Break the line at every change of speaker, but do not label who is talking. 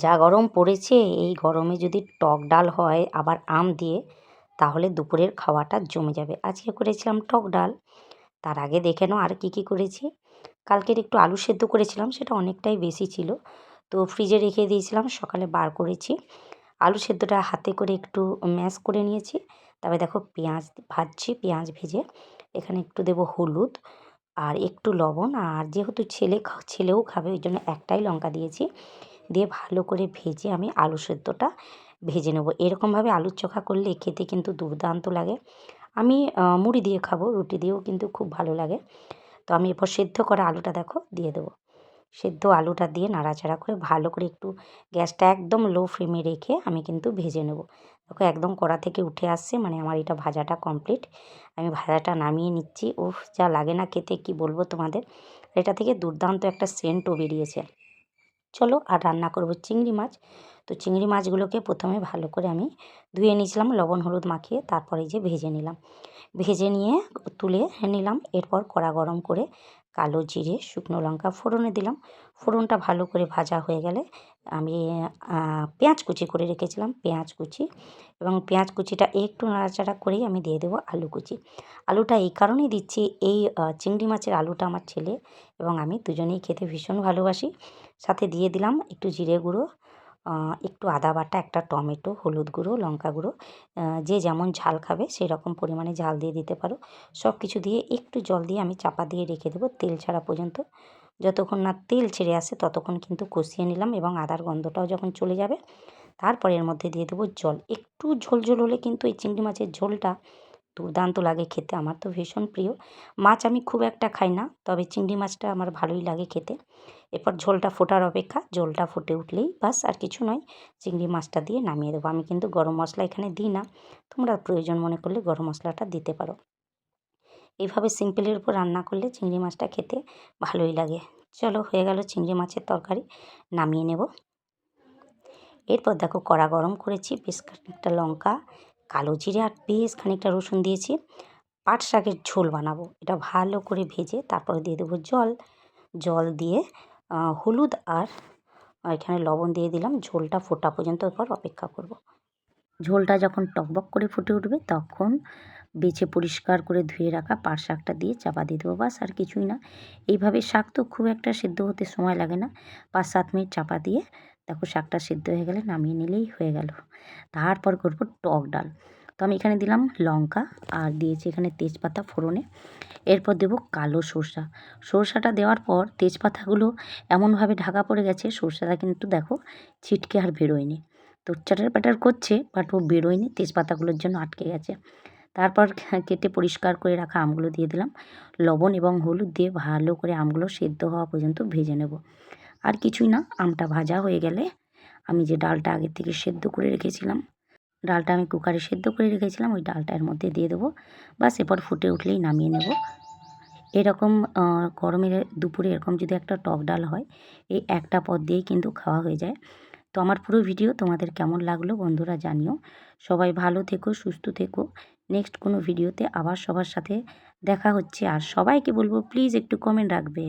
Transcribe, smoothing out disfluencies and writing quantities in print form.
যা গরম পড়েছে, এই গরমে যদি টক ডাল হয় আবার আম দিয়ে, তাহলে দুপুরের খাওয়াটা জমে যাবে। আজকে করেছিলাম টক ডাল। তার আগে দেখে নাও আর কী কী করেছি। কালকের একটু আলু সেদ্ধ করেছিলাম, সেটা অনেকটাই বেশি ছিল, তো ফ্রিজে রেখে দিয়েছিলাম, সকালে বার করেছি। আলু সেদ্ধটা হাতে করে একটু ম্যাশ করে নিয়েছি। তারপরে দেখো পেঁয়াজ ভাজছি, পেঁয়াজ ভেজে এখানে একটু দেবো হলুদ আর একটু লবণ, আর যেহেতু ছেলেও খাবে ওই জন্য একটাই লঙ্কা দিয়েছি। দিয়ে ভালো করে ভেজে আমি আলু সেদ্ধটা ভেজে নেব। এরকমভাবে আলুর চোখা করলে খেতে কিন্তু দুর্দান্ত লাগে। আমি মুড়ি দিয়ে খাবো, রুটি দিয়েও কিন্তু খুব ভালো লাগে। তো আমি এরপর সেদ্ধ করা আলুটা দেখো দিয়ে দেবো। সেদ্ধ আলুটা দিয়ে নাড়াচাড়া করে ভালো করে একটু গ্যাসটা একদম লো ফ্লেমে রেখে আমি কিন্তু ভেজে নেব। দেখো একদম কড়া থেকে উঠে আসছে, মানে আমার এটা ভাজাটা কমপ্লিট। আমি ভাজাটা নামিয়ে নিচ্ছি। উফ, যা লাগে না খেতে কি বলবো তোমাদের। এটা থেকে দুর্দান্ত একটা সেন্টও বেরিয়েছে। চলো আর রান্না করব চিংড়ি মাছ। তো চিংড়ি মাছগুলোকে প্রথমে ভালো করে আমি ধুয়ে নিয়েছিলাম লবণ হলুদ মাখিয়ে, তারপরে যে ভেজে নিলাম। ভেজে নিয়ে তুলে নিলাম। এরপর কড়া গরম করে কালো জিরে শুকনো লঙ্কা ফোড়নে দিলাম। ফোড়নটা ভালো করে ভাজা হয়ে গেলে আমি পেঁয়াজ কুচি করে রেখেছিলাম, পেঁয়াজ কুচি এবং পেঁয়াজ কুচিটা একটু নাড়াচাড়া করেই আমি দিয়ে দেবো আলু কুচি। আলুটা এই কারণেই দিচ্ছি, এই চিংড়ি মাছের আলুটা আমার ছেলে এবং আমি দুজনেই খেতে ভীষণ ভালোবাসি। সাথে দিয়ে দিলাম একটু জিরে গুঁড়ো, একটু আদা বাটা, একটা টমেটো, হলুদ গুঁড়ো, লঙ্কা গুঁড়ো। যে যেমন ঝাল খাবে সেই রকম পরিমাণে ঝাল দিয়ে দিতে পারো। সব কিছু দিয়ে একটু জল দিয়ে আমি চাপা দিয়ে রেখে দেবো তেল ছাড়া পর্যন্ত। যতক্ষণ না তেল ছেড়ে আসে ততক্ষণ কিন্তু কষিয়ে নিলাম, এবং আদার গন্ধটাও যখন চলে যাবে তারপরে এর মধ্যে দিয়ে দেবো জল। একটু ঝোল ঝোল হলে কিন্তু এই চিংড়ি মাছের ঝোলটা দুর্দান্ত লাগে খেতে। আমার তো ভীষণ প্রিয় মাছ। আমি খুব একটা খাই না, তবে চিংড়ি মাছটা আমার ভালোই লাগে খেতে। এরপর ঝোলটা ফোটার অপেক্ষা, ঝোলটা ফুটে উঠলেই বাস, আর কিছু নয়, চিংড়ি মাছটা দিয়ে নামিয়ে দেবো। আমি কিন্তু গরম মশলা এখানে দিই না, তোমরা প্রয়োজন মনে করলে গরম মশলাটা দিতে পারো। এইভাবে সিম্পলের উপর রান্না করলে চিংড়ি মাছটা খেতে ভালোই লাগে। চলো, হয়ে গেল চিংড়ি মাছের তরকারি, নামিয়ে নেব। এরপর দেখো কড়া গরম করেছি, বেশ খানিকটা লঙ্কা, কালো জিরে আর বেশ খানিকটা রসুন দিয়েছি। পাট শাকের ঝোল বানাবো, এটা ভালো করে ভেজে তারপরে দিয়ে দেবো জল। জল দিয়ে হলুদ আর এখানে লবণ দিয়ে দিলাম। ঝোলটা ফোটা পর্যন্ত এরপর অপেক্ষা করব। ঝোলটা যখন টকবক করে ফুটে উঠবে তখন বেছে পরিষ্কার করে ধুয়ে রাখা পাট শাকটা দিয়ে চাপা দিয়ে দেবো, বাস আর কিছুই না। এইভাবে শাক তো খুব একটা সেদ্ধ হতে সময় লাগে না, 5-7 মিনিট চাপা দিয়ে দেখো শাকটা সেদ্ধ হয়ে গেলে নামিয়ে নিলেই হয়ে গেল। তারপর করব টক ডাল। তো আমি এখানে দিলাম লঙ্কা আর দিয়েছি এখানে তেজপাতা ফোড়নে। এরপর দেবো কালো সর্ষা। সর্ষাটা দেওয়ার পর তেজপাতাগুলো এমনভাবে ঢাকা পড়ে গেছে, সর্ষাটা কিন্তু দেখো ছিটকে আর বেরোয়নি। তো চাটার প্যাটার করছে, বাট ও বেরোয়নি, তেজপাতাগুলোর জন্য আটকে গেছে। তারপর কেটে পরিষ্কার করে রাখা আমগুলো দিয়ে দিলাম। লবণ এবং হলুদ দিয়ে ভালো করে আমগুলো সেদ্ধ হওয়া পর্যন্ত ভেজে নেব। আর কিছুই না, আমটা ভাজা হয়ে গেলে আমি যে ডালটা আগের থেকে সেদ্ধ করে রেখেছিলাম, ডালটা আমি কুকারে সেদ্ধ করে রেখেছিলাম, ওই ডালটা এর মধ্যে দিয়ে দেবো। বাস এরপর ফুটে উঠলেই নামিয়ে নেব। এরকম গরমের দুপুরে এরকম যদি একটা টক ডাল হয়, এই একটা পদ দিয়েই কিন্তু খাওয়া হয়ে যায়। তো আমার পুরো ভিডিও তোমাদের কেমন লাগলো বন্ধুরা জানিও। সবাই ভালো থেকো, সুস্থ থেকো। নেক্সট কোনো ভিডিওতে আবার সবার সাথে দেখা হচ্ছে। আর সবাইকে বলবো প্লিজ একটু কমেন্ট রাখবে।